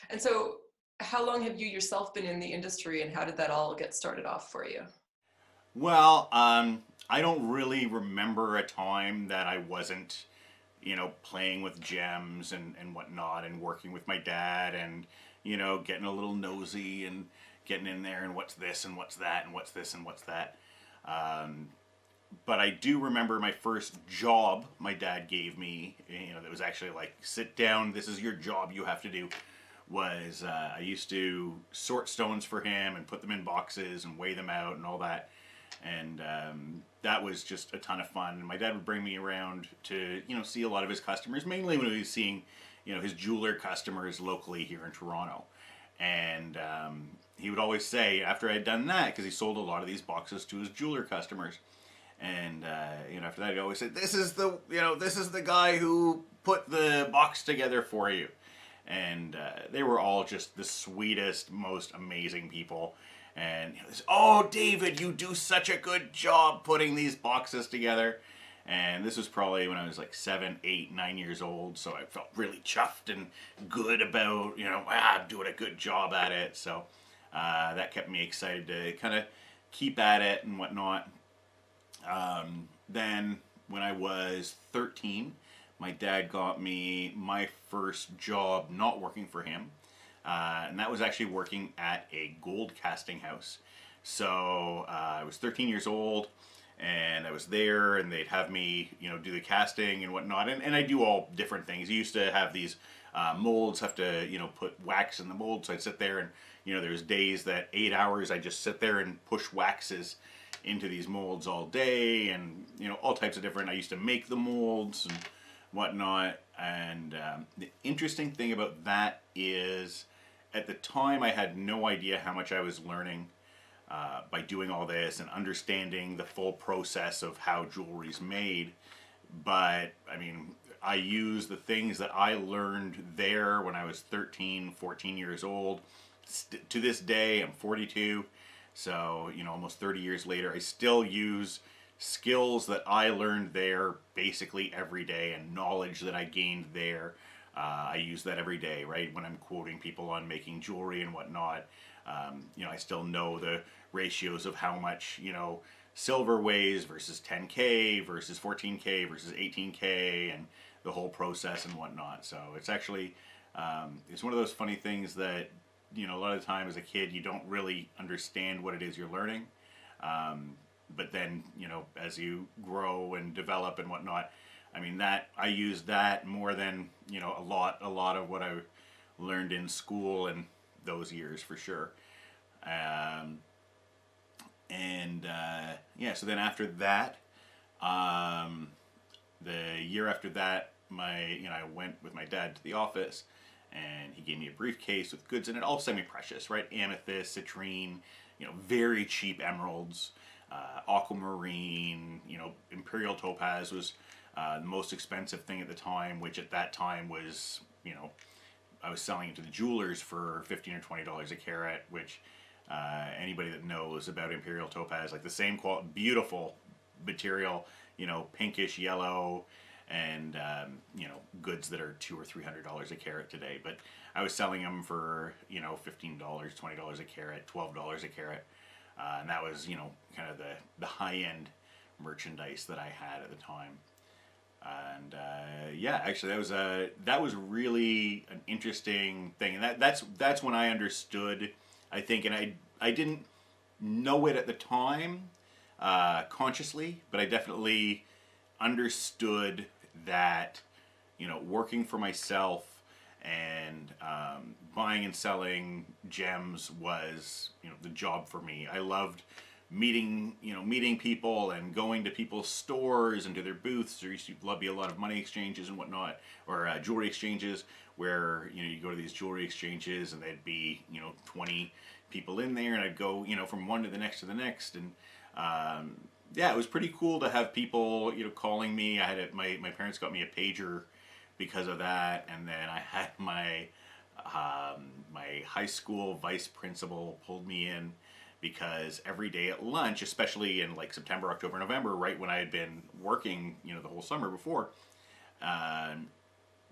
And so how long have you yourself been in the industry and how did that all get started off for you? Well, I don't really remember a time that I wasn't, playing with gems and whatnot and working with my dad and, getting a little nosy and getting in there and what's this and what's that and what's this and what's that. Um, but I do remember my first job my dad gave me, that was actually like, sit down, this is your job you have to do. Was I used to sort stones for him and put them in boxes and weigh them out and all that, and that was just a ton of fun. And my dad would bring me around to see a lot of his customers, mainly when he was seeing his jeweler customers locally here in Toronto. And he would always say after I had done that, because he sold a lot of these boxes to his jeweler customers, and after that he'd always say, this is the guy who put the box together for you. And they were all just the sweetest, most amazing people. And oh, David, you do such a good job putting these boxes together. And this was probably when I was like 7, 8, 9 years old. So I felt really chuffed and good about, I'm doing a good job at it. So that kept me excited to kind of keep at it and whatnot. Then when I was 13, my dad got me my first job not working for him. And that was actually working at a gold casting house. So I was 13 years old and I was there and they'd have me, do the casting and whatnot. And I do all different things. I used to have these molds, have to, put wax in the mold. So I'd sit there and, there's days that 8 hours I just sit there and push waxes into these molds all day and, all types of different, I used to make the molds and whatnot. And the interesting thing about that is at the time I had no idea how much I was learning by doing all this and understanding the full process of how jewelry's made. But I mean, I use the things that I learned there when I was 13, 14 years old. To this day, I'm 42. So, almost 30 years later, I still use skills that I learned there basically every day and knowledge that I gained there. I use that every day, right? When I'm quoting people on making jewelry and whatnot, I still know the ratios of how much, silver weighs versus 10K versus 14K versus 18K and the whole process and whatnot. So it's actually, it's one of those funny things that, a lot of the time as a kid, you don't really understand what it is you're learning. But then, as you grow and develop and whatnot, I mean, that I use that more than, a lot of what I learned in school and those years for sure. Um, and yeah, so then after that, um, the year after that, I went with my dad to the office, and he gave me a briefcase with goods in it, all semi-precious, right? Amethyst, citrine, very cheap emeralds, aquamarine, imperial topaz was the most expensive thing at the time, which at that time was, I was selling it to the jewelers for $15 or $20 a carat, which anybody that knows about imperial topaz, like the same beautiful material, pinkish yellow, and goods that are $200 or $300 a carat today. But I was selling them for $15, $20 a carat, $12 a carat, and that was kind of the high end merchandise that I had at the time. And yeah, actually, that was really an interesting thing, and that's when I understood. I think, and I didn't know it at the time consciously, but I definitely understood that working for myself and buying and selling gems was the job for me. I loved meeting people and going to people's stores and to their booths. There used to be a lot of money exchanges and whatnot, or jewelry exchanges, where you go to these jewelry exchanges and there'd be 20 people in there, and I'd go from one to the next and yeah, it was pretty cool to have people calling me. I had my parents got me a pager because of that, and then I had my high school vice principal pulled me in because every day at lunch, especially in like September, October, November, right when I had been working, the whole summer before, uh,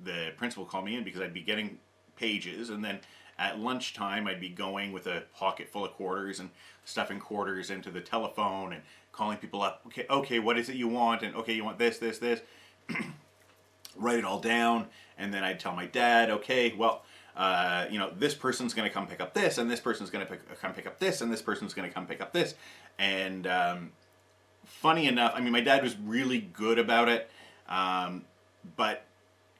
the principal called me in because I'd be getting pages, and then at lunchtime I'd be going with a pocket full of quarters and stuffing quarters into the telephone and calling people up. Okay, what is it you want? And okay, you want this, this, this. Write it all down, and then I'd tell my dad, okay, well, this person's going to come pick up this, and this person's going to come pick up this, and this person's going to come pick up this. And funny enough, I mean, my dad was really good about it, but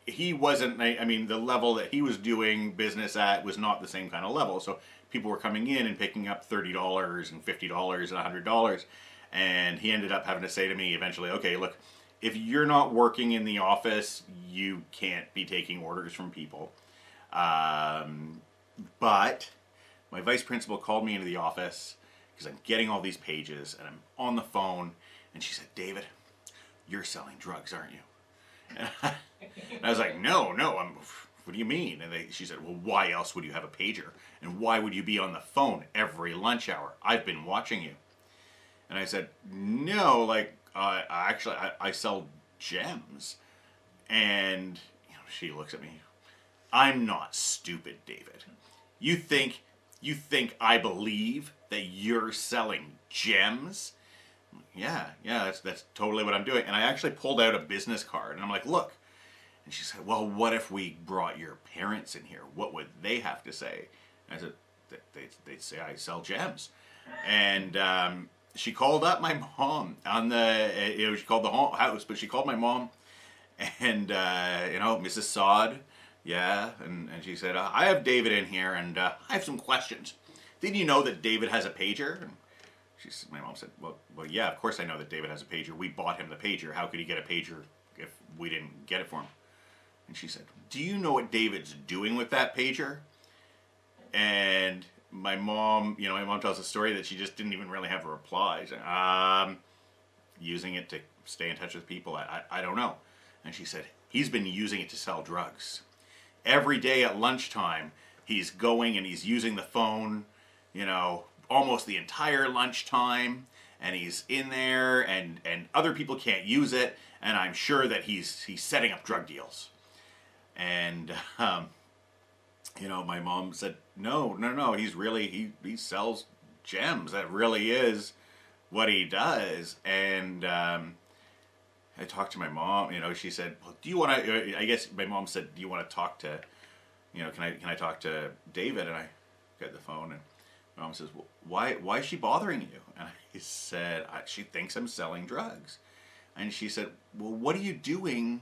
he wasn't, I mean, the level that he was doing business at was not the same kind of level. So people were coming in and picking up $30 and $50 and $100. And he ended up having to say to me eventually, okay, look, if you're not working in the office, you can't be taking orders from people. But my vice principal called me into the office because I'm getting all these pages and I'm on the phone, and she said, David, you're selling drugs, aren't you? And I was like, no, what do you mean? And she said, well, why else would you have a pager? And why would you be on the phone every lunch hour? I've been watching you. And I said, no, like, I sell gems. And she looks at me. I'm not stupid, David. You think I believe that you're selling gems? Yeah, that's totally what I'm doing. And I actually pulled out a business card, and I'm like, look. And she said, well, what if we brought your parents in here? What would they have to say? And I said, they'd say I sell gems. And she called up my mom on she called the house, but she called my mom, and Mrs. Sod, yeah, and she said, I have David in here, and I have some questions. Didn't you know that David has a pager? And my mom said, well, yeah, of course I know that David has a pager. We bought him the pager. How could he get a pager if we didn't get it for him? And she said, do you know what David's doing with that pager? And my mom tells a story that she just didn't even really have a reply. She said, using it to stay in touch with people. I don't know. And she said, he's been using it to sell drugs. Every day at lunchtime, he's going and he's using the phone, almost the entire lunchtime. And he's in there, and other people can't use it. And I'm sure that he's setting up drug deals. And, my mom said, no, he's really, he sells gems. That really is what he does. And I talked to my mom, she said, well, do you want to, I guess my mom said, do you want to talk to, can I talk to David? And I got the phone, and my mom says, well, why is she bothering you? And I said, she thinks I'm selling drugs. And she said, well, what are you doing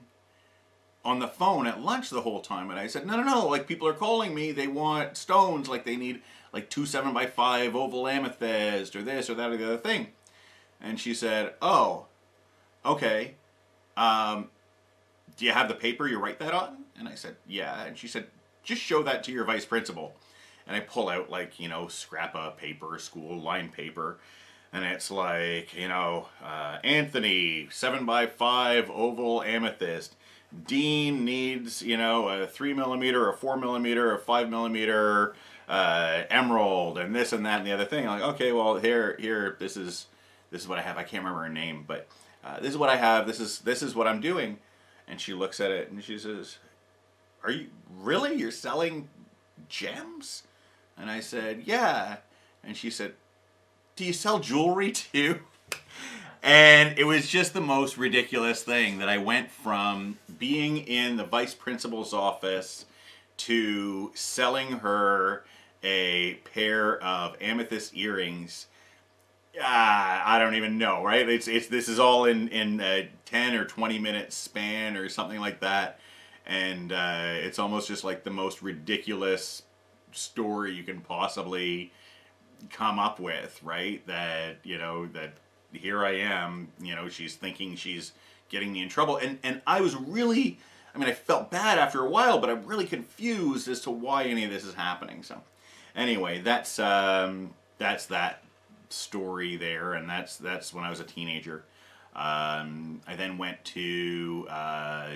on the phone at lunch the whole time? And I said, no, like, people are calling me, they want stones, like they need like 2 7x5 oval amethyst or this or that or the other thing. And she said, oh, okay, do you have the paper you write that on? And I said, yeah. And she said, just show that to your vice principal. And I pull out, like, scrap of paper, school line paper, and it's like, Anthony, 7x5 oval amethyst. Dean needs, a 3mm, a 4mm, a 5mm emerald, and this and that and the other thing. I'm like, okay, well, here, this is what I have. I can't remember her name, but this is what I have. This is what I'm doing. And she looks at it and she says, "Are you really? You're selling gems?" And I said, "Yeah." And she said, "Do you sell jewelry too?" And it was just the most ridiculous thing that I went from being in the vice principal's office to selling her a pair of amethyst earrings. I don't even know, right? This is all in a 10 or 20 minute span or something like that. And it's almost just like the most ridiculous story you can possibly come up with, right? That here I am, she's thinking she's getting me in trouble. And I was really, I felt bad after a while, but I'm really confused as to why any of this is happening. So anyway, that's that story there, and that's when I was a teenager. I then went to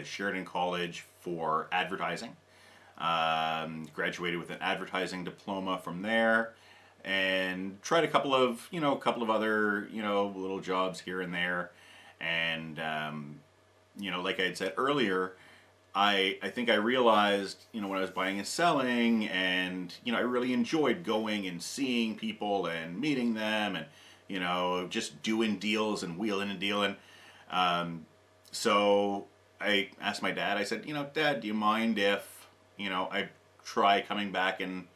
Sheridan College for advertising. Graduated with an advertising diploma from there, and tried a couple of other little jobs here and there. And like I had said earlier, I think I realized, you know, when I was buying and selling, and you know, I really enjoyed going and seeing people and meeting them, and you know, just doing deals and wheeling and dealing. Um, so I asked my dad. I said, you know, Dad, do you mind if, you know, I try coming back and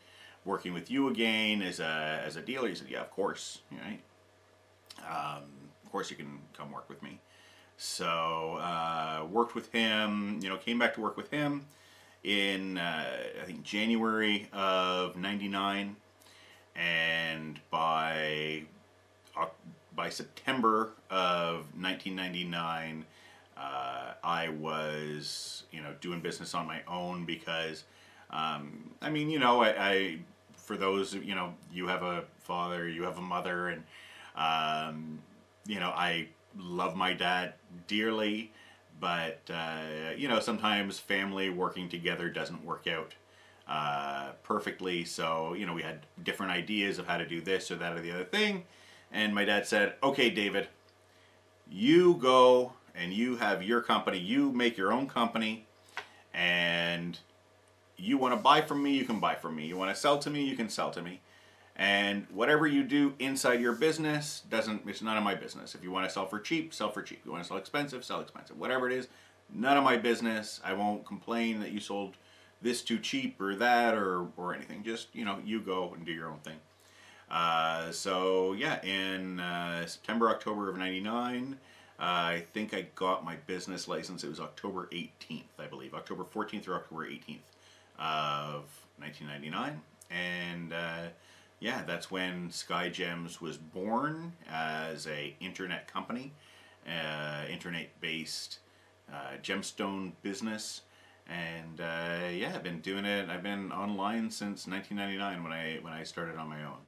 working with you again as a dealer? He said, yeah, of course. Right. Of course you can come work with me. So worked with him, you know, came back to work with him in I think January of '99, and by September of 1999, I was, you know, doing business on my own because, I mean, you know, I for those, you know, you have a father, you have a mother, and you know, I love my dad dearly, but you know, sometimes family working together doesn't work out perfectly. So you know, we had different ideas of how to do this or that or the other thing, and my dad said, "Okay, David, you go and you have your company. You make your own company, and you want to buy from me, you can buy from me. You want to sell to me, you can sell to me." And whatever you do inside your business it's none of my business. If you want to sell for cheap, sell for cheap. If you want to sell expensive, sell expensive. Whatever it is, none of my business. I won't complain that you sold this too cheap or that or anything. Just, you know, you go and do your own thing. So yeah, in September, October of '99, I think I got my business license. It was October 18th, I believe. October 14th or October 18th of 1999. And yeah, that's when Skyjems was born as a internet company, internet-based gemstone business, and yeah, I've been doing it. I've been online since 1999 when I started on my own.